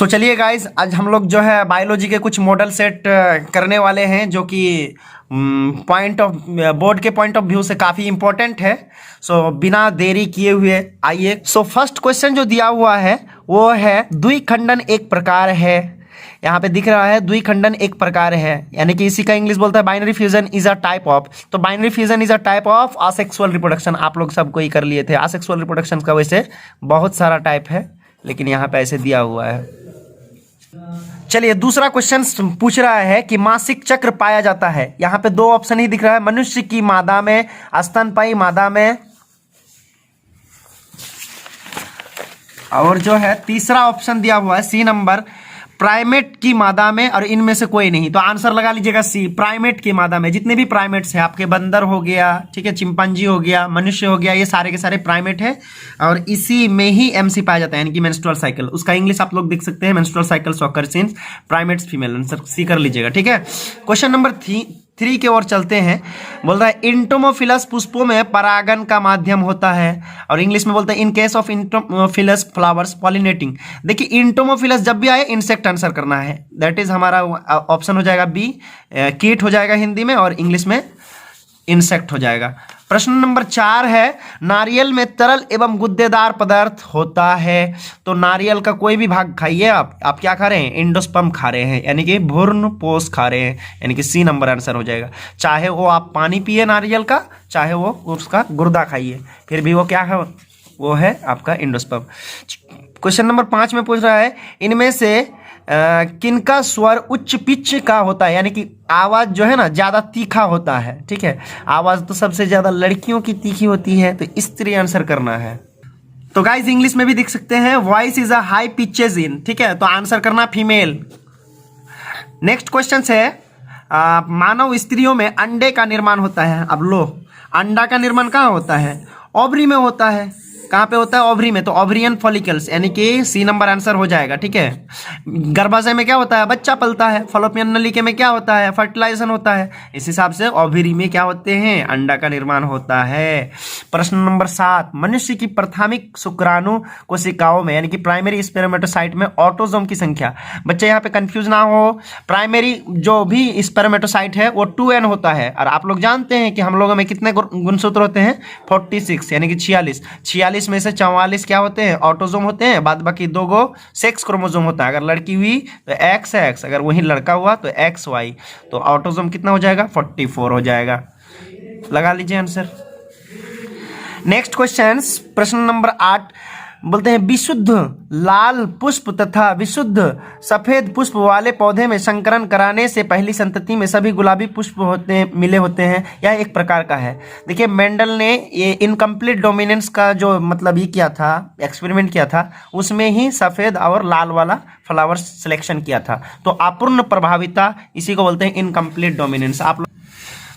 चलिए गाइज, आज हम लोग जो है बायोलॉजी के कुछ मॉडल सेट करने वाले हैं जो कि बोर्ड के पॉइंट ऑफ व्यू से काफ़ी इंपॉर्टेंट है। बिना देरी किए हुए आइए। फर्स्ट क्वेश्चन जो दिया हुआ है वो है द्विखंडन एक प्रकार है। यहाँ पे दिख रहा है द्विखंडन एक प्रकार है, यानी कि इसी का इंग्लिश बोलता है binary fusion is a type of. तो binary fusion is a type of asexual reproduction. आप लोग सबको ही कर लिए थे। असेक्सुअल रिप्रोडक्शन का वैसे बहुत सारा टाइप है, लेकिन यहाँ पे ऐसे दिया हुआ है। चलिए दूसरा क्वेश्चन पूछ रहा है कि मासिक चक्र पाया जाता है। यहाँ पे दो ऑप्शन ही दिख रहा है, मनुष्य की मादा में, स्तनपायी मादा में, और जो है तीसरा ऑप्शन दिया हुआ है सी नंबर, प्राइमेट की मादा में, और इनमें से कोई नहीं। तो आंसर लगा लीजिएगा सी, प्राइमेट की मादा में। जितने भी प्राइमेट्स हैं आपके, बंदर हो गया, ठीक है, चिंपांजी हो गया, मनुष्य हो गया, ये सारे के सारे प्राइमेट है और इसी में ही एमसी पाया जाता है, यानी कि मेंस्ट्रुअल साइकिल। उसका इंग्लिश आप लोग देख सकते हैं, menstrual cycle occurs in primates female. Answer C कर लीजिएगा, ठीक है। क्वेश्चन नंबर 3 की ओर चलते हैं। बोल रहा है इंटोमोफिलस पुष्पों में परागन का माध्यम होता है, और इंग्लिश में बोलते हैं in case of entomophilous flowers pollinating. देखिए इंटोमोफिलस जब भी आए इंसेक्ट आंसर करना है, दैट इज हमारा ऑप्शन हो जाएगा बी, कीट हो जाएगा हिंदी में, और इंग्लिश में इंसेक्ट हो जाएगा। प्रश्न नंबर 4 है नारियल में तरल एवं गुद्देदार पदार्थ होता है। तो नारियल का कोई भी भाग खाइए आप क्या खा रहे हैं? एंडोस्पर्म खा रहे हैं, यानी कि भ्रूण पोष खा रहे हैं, यानी कि सी नंबर आंसर हो जाएगा। चाहे वो आप पानी पिए नारियल का, चाहे वो उसका गुर्दा खाइए, फिर भी वो क्या है? वो है आपका एंडोस्पर्म। क्वेश्चन नंबर 5 में पूछ रहा है इनमें से किनका स्वर उच्च पिच का होता है, यानी कि आवाज जो है ना ज्यादा तीखा होता है, ठीक है। आवाज तो सबसे ज्यादा लड़कियों की तीखी होती है, तो स्त्री आंसर करना है। तो गाइस इंग्लिश में भी देख सकते हैं voice is a high pitches in, ठीक है, तो आंसर करना फीमेल। नेक्स्ट क्वेश्चन है मानव स्त्रियों में अंडे का निर्माण होता है। अब लो, अंडा का निर्माण कहाँ होता है? ओवरी में होता है। कहाँ पे होता है? ओवरी में। तो ओवरियन फॉलिकल्स, यानी कि सी नंबर आंसर हो जाएगा, ठीक है। गर्भाशय में क्या होता है? बच्चा पलता है। फलोपियन नलिका में क्या होता है? फर्टिलाइजेशन होता है। इस हिसाब से ओवरी में क्या होते हैं? अंडा का निर्माण होता है। प्रश्न नंबर 7, मनुष्य की प्राथमिक शुक्राणु कोशिकाओं में, यानी कि प्राइमरी स्पेर्मेटोसाइट में ऑटोजोम की संख्या। बच्चे यहाँ पे कंफ्यूज ना हो, प्राइमरी जो भी स्पेर्मेटोसाइट है वो 2n होता है, और आप लोग जानते हैं कि हम लोगों में कितने गुणसूत्र होते हैं? 46, यानी कि 46 में से 44 क्या होते हैं? ऑटोजोम होते हैं। बाद बाकी 2 गो सेक्स क्रोमोजोम होता है। अगर लड़की हुई तो XX, अगर वही लड़का हुआ तो XY। तो ऑटोजोम कितना हो जाएगा? 44 हो जाएगा। लगा लीजिए आंसर। नेक्स्ट क्वेश्चन, प्रश्न नंबर 8 बोलते हैं विशुद्ध लाल पुष्प तथा विशुद्ध सफेद पुष्प वाले पौधे में संकरण कराने से पहली संतति में सभी गुलाबी पुष्प मिले होते हैं। यह एक प्रकार का है। देखिए मेंडल ने ये इनकम्प्लीट डोमिनेंस का जो मतलब ये किया था, एक्सपेरिमेंट किया था, उसमें ही सफेद और लाल वाला फ्लावर सिलेक्शन किया था। तो अपूर्ण प्रभाविता, इसी को बोलते हैं इनकम्प्लीट डोमिनेंस। आप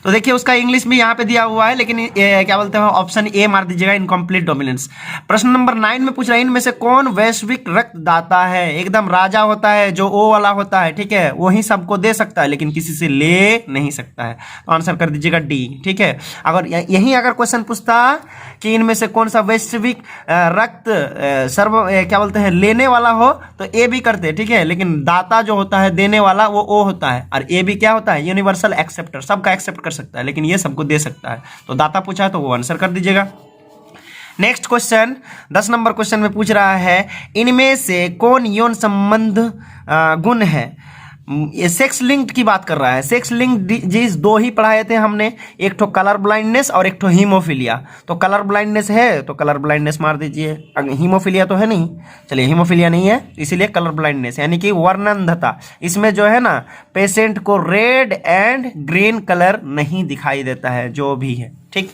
तो देखिए उसका इंग्लिश भी यहाँ पे दिया हुआ है, लेकिन क्या बोलते हैं, ऑप्शन ए मार दीजिएगा, इनकम्प्लीट डोमिनेंस। प्रश्न नंबर 9 में पूछ रहा है इनमें से कौन वैश्विक रक्तदाता है? एकदम राजा होता है जो ओ वाला होता है, ठीक है, वही सबको दे सकता है, लेकिन किसी से ले नहीं सकता है। तो आंसर कर दीजिएगा डी, ठीक है। अगर यही अगर क्वेश्चन पूछता कि इनमें से कौन सा वैश्विक रक्त क्या बोलते हैं लेने वाला हो, तो ए भी करते, ठीक है, लेकिन दाता जो होता है, देने वाला, वो ओ होता है, और ए भी क्या होता है? यूनिवर्सल एक्सेप्टर, सबका एक्सेप्ट कर सकता है, लेकिन ये सबको दे सकता है। तो दाता पूछा है तो वो आंसर कर दीजिएगा। नेक्स्ट क्वेश्चन 10 नंबर क्वेश्चन में पूछ रहा है इनमें से कौन यौन संबंध गुण है? ये सेक्स लिंक्ड की बात कर रहा है। सेक्स लिंक्ड डिजीज 2 ही पढ़ाए थे हमने, एक तो कलर ब्लाइंडनेस और एक तो हीमोफीलिया। तो कलर ब्लाइंडनेस है तो कलर ब्लाइंडनेस मार दीजिए। हीमोफीलिया तो है नहीं, चलिए हीमोफीलिया नहीं है, इसीलिए कलर ब्लाइंडनेस, यानी कि वर्णंधता। इसमें जो है ना पेशेंट को रेड एंड ग्रीन कलर नहीं दिखाई देता है, जो भी है, ठीक।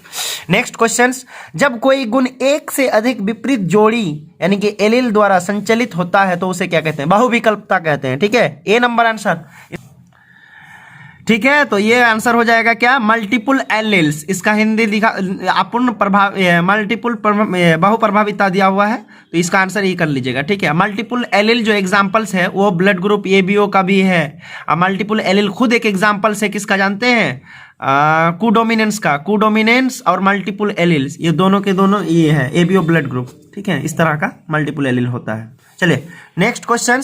नेक्स्ट क्वेश्चन, जब कोई गुण एक से अधिक विपरीत जोड़ी यानी कि एलील द्वारा संचालित होता है तो उसे क्या कहते हैं? बहुविकल्पता कहते हैं, ठीक है। ए नंबर आंसर, ठीक है। तो ये आंसर हो जाएगा क्या? Multiple alleles. इसका हिंदी लिखा अपूर्ण प्रभाव, मल्टीपल बहुप्रभाविता दिया हुआ है, तो इसका आंसर ये कर लीजिएगा, ठीक है। मल्टीपल एलील जो एग्जांपल्स है वो ब्लड ग्रुप ABO का भी है। मल्टीपल एलील खुद एक एग्जांपल्स है, किसका जानते हैं? कोडोमिनेंस का। कोडोमिनेंस और मल्टीपल एलील्स ये दोनों के दोनों ये है ABO ब्लड ग्रुप, ठीक है। इस तरह का मल्टीपल एलील होता है। चलिए नेक्स्ट क्वेश्चन,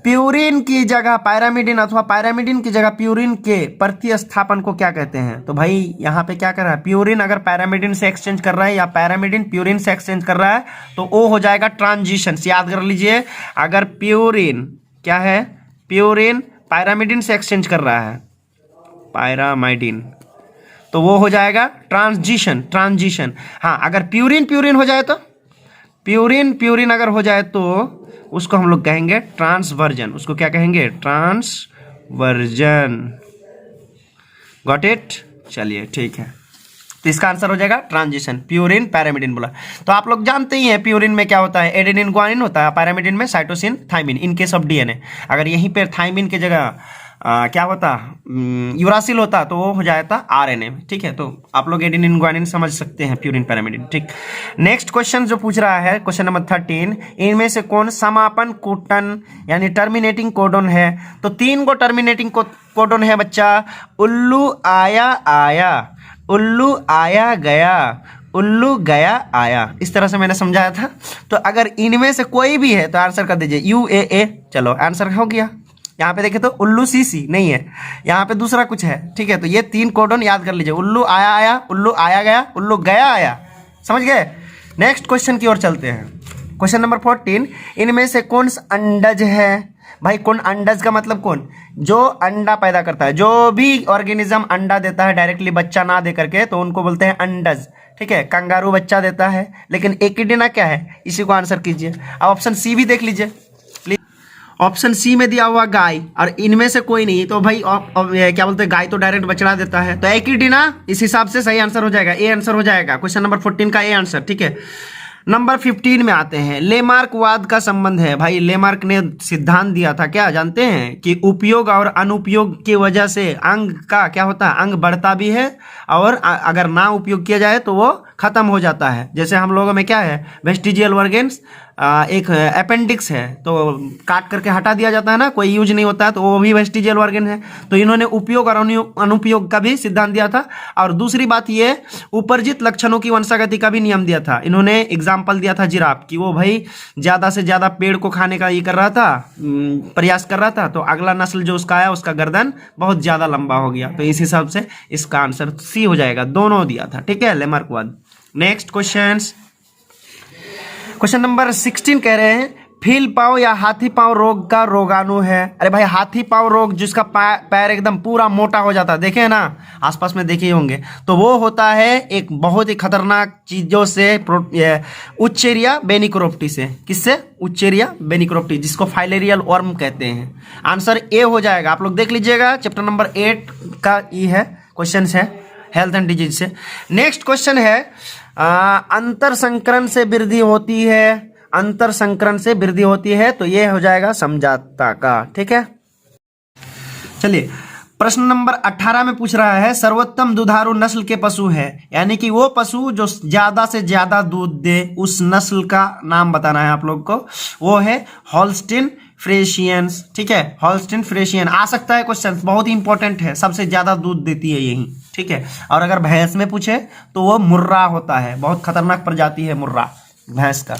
प्यूरिन की जगह पायरामिडिन अथवा पायरामिडिन की जगह प्यूरिन के प्रतिस्थापन को क्या कहते हैं? तो भाई यहाँ पे क्या कर रहा है, प्यूरिन अगर पैरामिडिन से एक्सचेंज कर रहा है या पैरामिडिन प्यूरिन से एक्सचेंज कर रहा है तो वो हो जाएगा ट्रांजिशन। याद कर लीजिए, अगर प्यूरिन क्या है, प्यूरिन पैरामिडिन से एक्सचेंज कर रहा है, पैरामाइडिन, तो वो हो जाएगा ट्रांजिशन। ट्रांजिशन हाँ, अगर प्यूरिन प्यूरिन हो जाए तो, प्यूरिन प्यूरिन अगर हो जाए तो उसको हम लोग कहेंगे ट्रांसवर्जन। उसको क्या कहेंगे? ट्रांसवर्जन। Got it? चलिए ठीक है, तो इसका आंसर हो जाएगा ट्रांजिशन। प्यूरिन पैरामिडिन बोला तो आप लोग जानते ही हैं प्यूरिन में क्या होता है, एडेनिन ग्वानिन होता है, पैरामिडिन में cytosine thymine in case of DNA. अगर यहीं पे थाइमिन की जगह क्या होता, यूरासिल होता तो वो हो जाता आरएनए। ठीक है, तो आप लोग एडेनिन ग्वानिन समझ सकते हैं, प्यूरिन पैरामिडिन। ठीक, नेक्स्ट क्वेश्चन जो पूछ रहा है, क्वेश्चन नंबर 13, इनमें से कौन समापन कोटन यानी टर्मिनेटिंग कोडन है? तो 3 को टर्मिनेटिंग कोडन है बच्चा। उल्लू आया आया, उल्लू आया गया, उल्लू गया आया, इस तरह से मैंने समझाया था। तो अगर इनमें से कोई भी है तो आंसर कर दीजिए UAA। चलो आंसर हो गया। यहाँ पे देखे तो उल्लू CC नहीं है, यहाँ पे दूसरा कुछ है। ठीक है, तो ये 3 कोडन याद कर लीजिए, उल्लू आया आया, उल्लू आया गया, उल्लू गया आया। समझ गए? नेक्स्ट क्वेश्चन की ओर चलते हैं। क्वेश्चन नंबर 14, इनमें से कौन सा अंडज है? भाई कौन अंडज का मतलब कौन? जो अंडा पैदा करता है, जो भी ऑर्गेनिज्म अंडा देता है डायरेक्टली बच्चा ना दे करके, तो उनको बोलते हैं अंडज। ठीक है, कंगारू बच्चा देता है, लेकिन एकिडिना क्या है? इसी को आंसर कीजिए। अब ऑप्शन सी भी देख लीजिए प्लीज। ऑप्शन सी में दिया हुआ गाय, और इनमें से कोई नहीं, तो भाई क्या बोलते हैं, गाय तो डायरेक्ट बछड़ा देता है, तो एकिडिना इस हिसाब से सही आंसर हो जाएगा, ए आंसर हो जाएगा। क्वेश्चन नंबर 14 का ए आंसर। ठीक है, नंबर 15 में आते हैं। लेमार्कवाद का संबंध है। भाई लेमार्क ने सिद्धांत दिया था, क्या जानते हैं कि उपयोग और अनुपयोग की वजह से अंग का क्या होता है, अंग बढ़ता भी है और अगर ना उपयोग किया जाए तो वो खत्म हो जाता है। जैसे हम लोगों में क्या है, वेस्टिजियल ऑर्गन्स, एक अपेंडिक्स है तो काट करके हटा दिया जाता है ना, कोई यूज नहीं होता है, तो वो भी वेस्टिजियल ऑर्गन है। तो इन्होंने उपयोग और अनुपयोग का भी सिद्धांत दिया था। और दूसरी बात ये, उपर्जित लक्षणों की वंशागति का भी नियम दिया था। इन्होंने एग्जाम्पल दिया था जिराफ की, वो भाई ज्यादा से ज्यादा पेड़ को खाने का ये कर रहा था, प्रयास कर रहा था, तो अगला नस्ल जो उसका आया उसका गर्दन बहुत ज्यादा लंबा हो गया। तो इस हिसाब से इसका आंसर सी हो जाएगा, दोनों दिया था। ठीक है, लेमार्कवाद। नेक्स्ट क्वेश्चन नंबर 16 कह रहे हैं, फील पाँव या हाथी पाँव रोग का रोगाणु है। अरे भाई हाथी पाँव रोग जिसका पैर एकदम पूरा मोटा हो जाता है, देखे ना, आसपास में देखे होंगे, तो वो होता है एक बहुत ही खतरनाक चीजों से, उच्चेरिया बेनिक्रोप्टी से। किससे? उच्चेरिया बेनिक्रोप्टी, जिसको फाइलेरियल वर्म कहते हैं। आंसर ए हो जाएगा। आप लोग देख लीजिएगा, चैप्टर नंबर 8 का ये है, क्वेश्चन है हेल्थ एंड डिजीज से। नेक्स्ट क्वेश्चन है, अंतर संकरण से वृद्धि होती है, अंतर संकरण से वृद्धि होती है, तो ये हो जाएगा समझाता का। ठीक है, चलिए प्रश्न नंबर 18 में पूछ रहा है, सर्वोत्तम दुधारू नस्ल के पशु है, यानी कि वो पशु जो ज्यादा से ज्यादा दूध दे, उस नस्ल का नाम बताना है आप लोग को। वो है हॉल्स्टीन फ्रेशियंस। ठीक है, हॉल्स्टीन फ्रेशियन आ सकता है क्वेश्चन, बहुत ही इंपॉर्टेंट है, सबसे ज्यादा दूध देती है यही। ठीक है, और अगर भैंस में पूछे तो वो मुर्रा होता है, बहुत खतरनाक प्रजाति है मुर्रा भैंस का।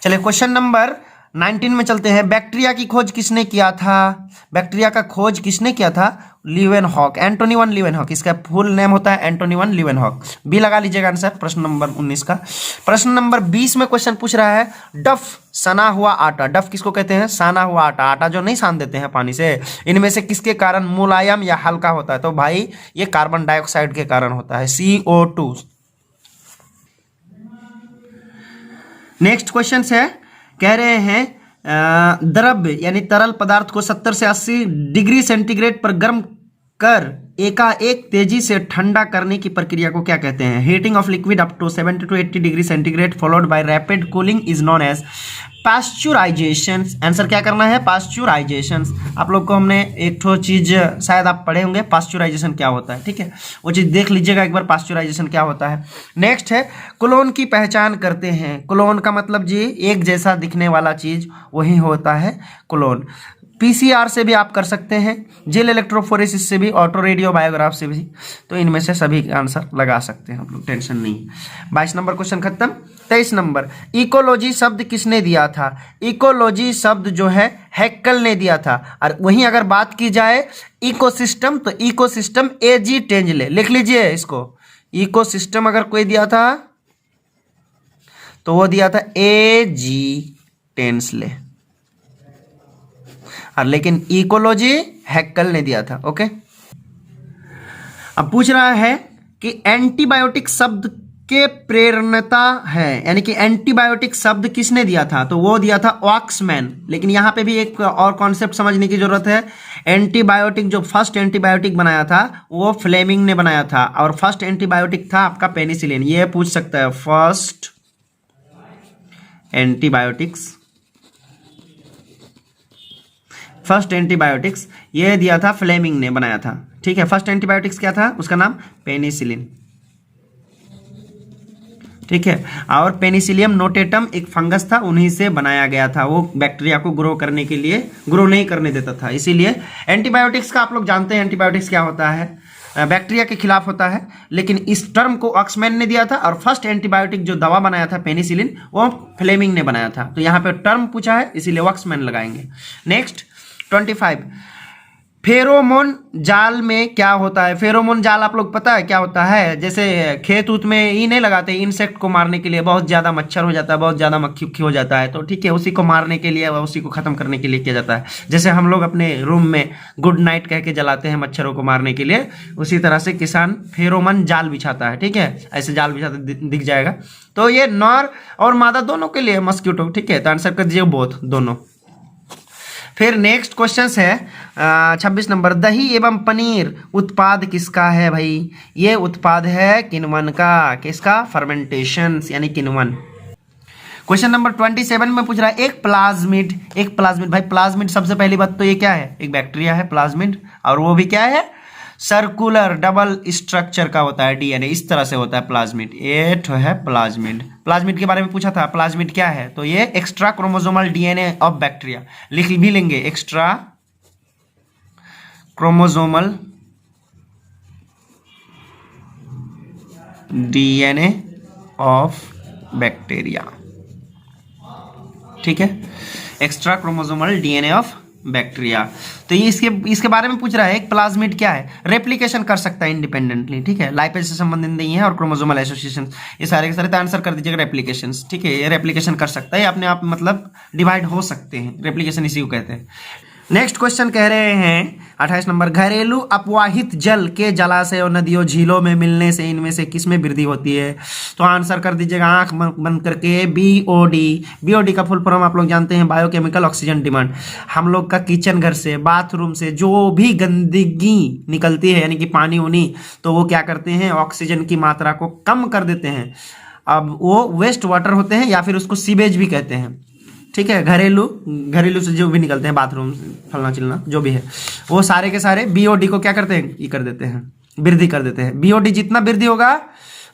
चलिए क्वेश्चन नंबर 19 में चलते हैं। बैक्टीरिया की खोज किसने किया था? बैक्टीरिया का खोज किसने किया था? लीवेनहॉक, एंटोनी वन लीवेनहॉक। इसका फुल नेम होता है एंटोनी वन लीवेनहॉक। बी लगा लीजिएगा आंसर प्रश्न नंबर 19 का। प्रश्न नंबर 20 में क्वेश्चन पूछ रहा है, डफ सना हुआ आटा, डफ किसको कहते हैं? साना हुआ आटा, आटा जो नहीं सान देते हैं पानी से, इनमें से किसके कारण मुलायम या हल्का होता है? तो भाई ये कार्बन डाइऑक्साइड के कारण होता है, CO2। नेक्स्ट क्वेश्चन है, कह रहे हैं द्रव्य यानी तरल पदार्थ को 70 से 80 डिग्री सेंटीग्रेड पर गर्म कर एकाएक तेजी से ठंडा करने की प्रक्रिया को क्या कहते हैं? Heating of liquid up to 70 to 80 degree centigrade followed by rapid cooling is known as pasteurization. Answer क्या करना है? पास्चुराइजेशन। आप लोग को हमने एक ठो चीज शायद आप पढ़े होंगे, पास्चुराइजेशन क्या होता है। ठीक है, वो चीज देख लीजिएगा एक बार, पास्चुराइजेशन क्या होता है। नेक्स्ट है, क्लोन की पहचान करते हैं। क्लोन का मतलब जी एक जैसा दिखने वाला चीज, वही होता है क्लोन। PCR से भी आप कर सकते हैं, जेल इलेक्ट्रोफोरेसिस से भी, ऑटो रेडियो बायोग्राफ से भी। तो इनमें से सभी आंसर लगा सकते हैं आप लोग, टेंशन नहीं। 22 नंबर क्वेश्चन खत्म। 23 नंबर, इकोलॉजी शब्द किसने दिया था? इकोलॉजी शब्द जो है हैक्कल ने दिया था। और वहीं अगर बात की जाए इकोसिस्टम, तो इकोसिस्टम एजी टेंजले, लिख लीजिए इसको। इकोसिस्टम अगर कोई दिया था तो वो दिया था एजी टेंसले, और लेकिन इकोलॉजी हैक्कल ने दिया था। ओके, अब पूछ रहा है कि एंटीबायोटिक शब्द के प्रेरणता है, यानी कि एंटीबायोटिक शब्द किसने दिया था? तो वो दिया था वॉक्समैन। लेकिन यहां पे भी एक और कॉन्सेप्ट समझने की जरूरत है। एंटीबायोटिक, जो फर्स्ट एंटीबायोटिक बनाया था वो फ्लेमिंग ने बनाया था, और फर्स्ट एंटीबायोटिक था आपका पेनिसिलिन। ये पूछ सकता है, फर्स्ट एंटीबायोटिक्स ये दिया था, फ्लेमिंग ने बनाया था। ठीक है, फर्स्ट एंटीबायोटिक्स क्या था? उसका नाम पेनिसिलिन। ठीक है, और पेनिसिलियम नोटेटम एक फंगस था, उन्हीं से बनाया गया था। वो बैक्टीरिया को ग्रो करने के लिए ग्रो नहीं करने देता था। इसीलिए एंटीबायोटिक्स का आप लोग जानते हैं, एंटीबायोटिक्स क्या होता है? बैक्टीरिया के खिलाफ होता है। लेकिन इस टर्म को ऑक्समैन ने दिया था, और फर्स्ट एंटीबायोटिक जो दवा बनाया था पेनिसिलिन, वो फ्लेमिंग ने बनाया था। तो यहाँ पे टर्म पूछा है, इसीलिए ऑक्समैन लगाएंगे। नेक्स्ट 25, फेरोमोन जाल में क्या होता है? फेरोमोन जाल आप लोग पता है क्या होता है? जैसे खेत उत में ही नहीं लगाते, इंसेक्ट को मारने के लिए, बहुत ज़्यादा मच्छर हो जाता है, बहुत ज़्यादा मक्खी उक्खी हो जाता है, तो ठीक है, उसी को मारने के लिए, उसी को ख़त्म करने के लिए किया जाता है। जैसे हम लोग अपने रूम में गुड नाइट कह के जलाते हैं मच्छरों को मारने के लिए, उसी तरह से किसान फेरोमोन जाल बिछाता है। ठीक है, ऐसे जाल बिछाते दिख जाएगा। तो ये नर और मादा दोनों के लिए मस्क्यूटो। ठीक है, तो आंसर कर दीजिए बोथ, दोनों। फिर नेक्स्ट क्वेश्चन है 26 नंबर, दही एवं पनीर उत्पाद किसका है भाई? ये उत्पाद है किण्वन का। किसका? फर्मेंटेशन, यानी किण्वन। क्वेश्चन नंबर 27 में पूछ रहा है, एक प्लाज्मिड भाई, प्लाज्मिड सबसे पहली बात तो ये क्या है? एक बैक्टीरिया है प्लाज्मिड, और वो भी क्या है? सर्कुलर डबल स्ट्रक्चर का होता है, डीएनए इस तरह से होता है प्लाज्मिड। ये तो है प्लाज्मिड। प्लाज्मिड के बारे में पूछा था, प्लाज्मिड क्या है? तो ये extra chromosomal DNA of bacteria, लिख भी लेंगे, extra chromosomal DNA of bacteria. ठीक है, extra chromosomal DNA of bacteria. तो ये इसके बारे में पूछ रहा है, एक प्लाज्मिड क्या है? रेप्लिकेशन कर सकता है इंडिपेंडेंटली। ठीक है, लाइपेज से संबंधित नहीं है, और क्रोमोसोमल एसोसिएशन, ये सारे के सारे। तो आंसर कर दीजिएगा रेप्लिकेशन। ठीक है, ये रेप्लिकेशन कर सकता है, अपने आप मतलब डिवाइड हो सकते हैं, रेप्लिकेशन इसी को कहते हैं। नेक्स्ट क्वेश्चन कह रहे हैं 28 नंबर, घरेलू अपवाहित जल के जलाशय और नदियों झीलों में मिलने से इनमें से किसमें वृद्धि होती है? तो आंसर कर दीजिएगा आंख बंद करके, बीओडी। बीओडी का फुल फॉर्म आप लोग जानते हैं, बायोकेमिकल ऑक्सीजन डिमांड। हम लोग का किचन घर से, बाथरूम से जो भी गंदगी निकलती है, यानी कि पानी उनी, तो वो क्या करते हैं? ऑक्सीजन की मात्रा को कम कर देते हैं। अब वो वेस्ट वाटर होते हैं, या फिर उसको सीवेज भी कहते हैं। ठीक है, घरेलू से जो भी निकलते हैं, बाथरूम फलना चिलना जो भी है, वो सारे के सारे बीओडी को क्या करते हैं? ये कर देते हैं, वृद्धि कर देते हैं। बीओडी जितना वृद्धि होगा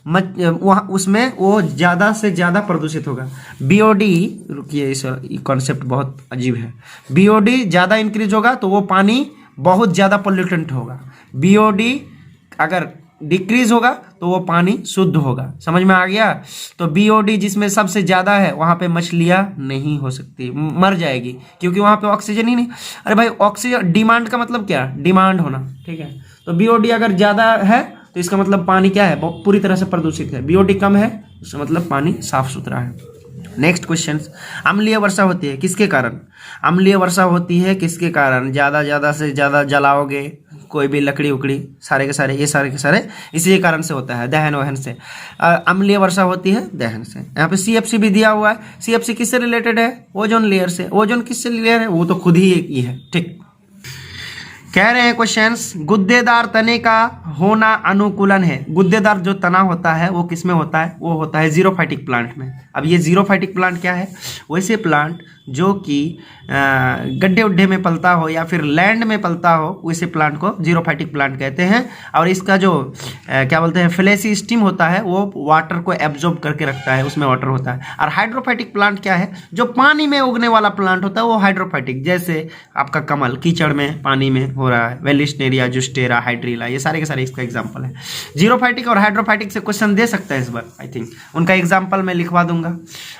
वहाँ उसमें वो ज़्यादा से ज़्यादा प्रदूषित होगा। बीओडी, रुकिए, इस कॉन्सेप्ट बहुत अजीब है। बीओडी ज़्यादा इंक्रीज होगा तो वो पानी बहुत ज़्यादा पोल्यूटेंट होगा। बीओडी अगर डिक्रीज होगा तो वो पानी शुद्ध होगा। समझ में आ गया? तो बीओडी जिसमें सबसे ज़्यादा है, वहाँ पे मछलियाँ नहीं हो सकती, मर जाएगी, क्योंकि वहाँ पे ऑक्सीजन ही नहीं। अरे भाई, ऑक्सीजन डिमांड का मतलब क्या? डिमांड होना। ठीक है, तो बीओडी अगर ज़्यादा है तो इसका मतलब पानी क्या है? पूरी तरह से प्रदूषित है। बीओडी कम है, इसका मतलब पानी साफ सुथरा है। नेक्स्ट क्वेश्चन, अम्लीय वर्षा होती है किसके कारण? अम्लीय वर्षा होती है किसके कारण? ज़्यादा से ज़्यादा जलाओगे कोई भी लकड़ी उकड़ी, सारे के सारे, ये सारे के सारे इसी कारण से होता है, दहन वहन से। अम्लीय वर्षा होती है दहन से। यहाँ पे सीएफसी भी दिया हुआ है। सीएफसी किससे रिलेटेड है? ओजोन लेयर से। ओजोन किससे लेयर है? वो तो खुद ही एक ही है। ठीक, कह रहे हैं क्वेश्चंस, गुद्देदार तने का होना अनुकूलन है। गुद्देदार जो तना होता है वो किस में होता है? वो होता है जीरोफाइटिक प्लांट में। अब ये जीरोफाइटिक प्लांट क्या है? वैसे प्लांट जो कि गड्ढे उड्ढे में पलता हो या फिर लैंड में पलता हो, वैसे प्लांट को जीरोफाइटिक प्लांट कहते हैं। और इसका जो क्या बोलते हैं, फ्लैशी स्टीम होता है, वो वाटर को एब्जॉर्ब करके रखता है, उसमें वाटर होता है। और हाइड्रोफाइटिक प्लांट क्या है? जो पानी में उगने वाला प्लांट होता है वो हाइड्रोफाइटिक, जैसे आपका कमल कीचड़ में, पानी में हो रहा है, वेलिस्नेरिया, जुस्टेरा, हाइड्रीला, ये सारे के सारे इसका एग्जाम्पल है। जीरोफाइटिक और हाइड्रोफाइटिक से क्वेश्चन दे सकता है इस बार, आई थिंक उनका एग्जाम्पल मैं लिखवा दूंगा।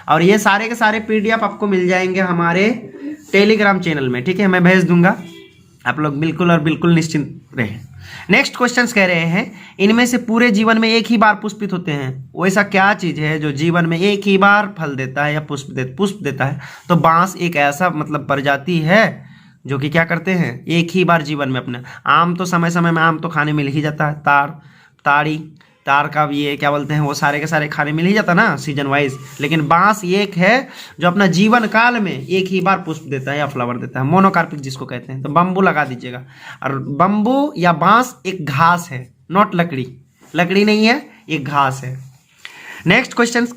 और ये सारे के सारे PDF आपको मिल जाएंगे हमारे टेलीग्राम चैनल में, ठीक है, मैं भेज दूंगा, आप लोग बिल्कुल और बिल्कुल निश्चिंत रहें। नेक्स्ट क्वेश्चंस कह रहे हैं, इनमें से पूरे जीवन में एक ही बार पुष्पित होते हैं, वैसा क्या चीज है जो जीवन में एक ही बार फल देता है या पुष्प देता है? तो बांस एक ऐसा मतलब प्रजाति है जो कि क्या करते हैं, एक ही बार जीवन में अपने, आम तो समय समय में आम तो खाने मिल ही जाता है, तार का भी ये क्या बोलते हैं, वो सारे के सारे खाने मिल ही जाता ना सीजन वाइज, लेकिन बांस एक है जो अपना जीवन काल में एक ही बार पुष्प देता है या फ्लावर देता है, मोनोकार्पिक जिसको कहते हैं। तो बम्बू लगा दीजिएगा। और बम्बू या बांस एक घास है, नॉट लकड़ी नहीं है, एक घास है। नेक्स्ट क्वेश्चन,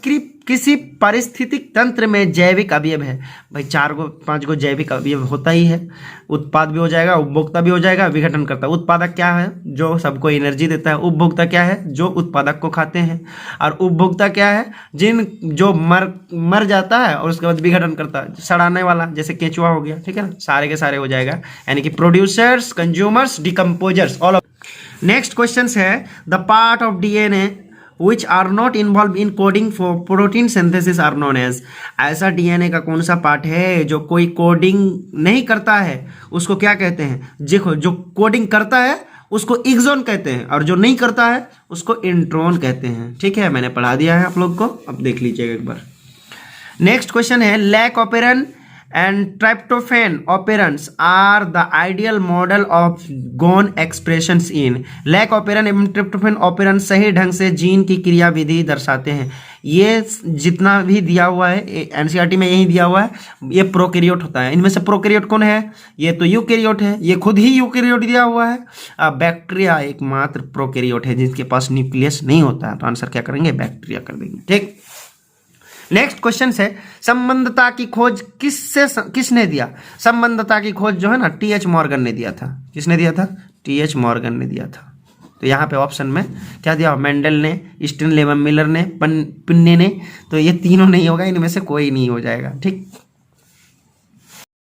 किसी पारिस्थितिक तंत्र में जैविक अवयव है? भाई 4-5 गो जैविक अवयव होता ही है, उत्पाद भी हो जाएगा, उपभोक्ता भी हो जाएगा, विघटन करता है। उत्पादक क्या है? जो सबको एनर्जी देता है। उपभोक्ता क्या है? जो उत्पादक को खाते हैं। और उपभोक्ता क्या है? जो मर जाता है और उसके बाद विघटन करता है, सड़ाने वाला, जैसे केंचुआ हो गया, ठीक है ना, सारे के सारे हो जाएगा, यानी कि producers, consumers, decomposers, all of. Next question है, the part of DNA which are not involved in coding for protein synthesis are known as। ऐसा DNA का कौन सा पार्ट है जो कोई कोडिंग नहीं करता है, उसको क्या कहते हैं? देखो, जो कोडिंग करता है उसको एक्सॉन कहते हैं, और जो नहीं करता है उसको इंट्रॉन कहते हैं, ठीक है, मैंने पढ़ा दिया है आप लोग को, अब देख लीजिएगा एक बार। नेक्स्ट क्वेश्चन है, lack ऑपेरन and tryptophan operants are the ideal model of gene expressions in। Lac operon एवं ट्रिप्टोफैन ऑपेरन सही ढंग से जीन की क्रियाविधि दर्शाते हैं। ये जितना भी दिया हुआ है NCERT में यही दिया हुआ है, ये प्रोकैरियोट होता है। इनमें से प्रोकैरियोट कौन है? ये तो यूकैरियोट है, ये खुद ही यूकैरियोट दिया हुआ है। बैक्टीरिया एकमात्र प्रोकैरियोट है जिसके पास न्यूक्लियस नहीं होता है, तो आंसर क्या करेंगे? बैक्टीरिया कर देंगे, ठीक। नेक्स्ट क्वेश्चन है, संबंधता की खोज किसने दिया? संबंधता की खोज जो है ना, TH मॉर्गन ने दिया था। किसने दिया था? TH मॉर्गन ने दिया था। तो यहाँ पे ऑप्शन में क्या दिया? मेंडल ने, स्टेनले मिलर ने, पिन्ने ने, तो ये तीनों नहीं होगा, इनमें से कोई नहीं हो जाएगा, ठीक।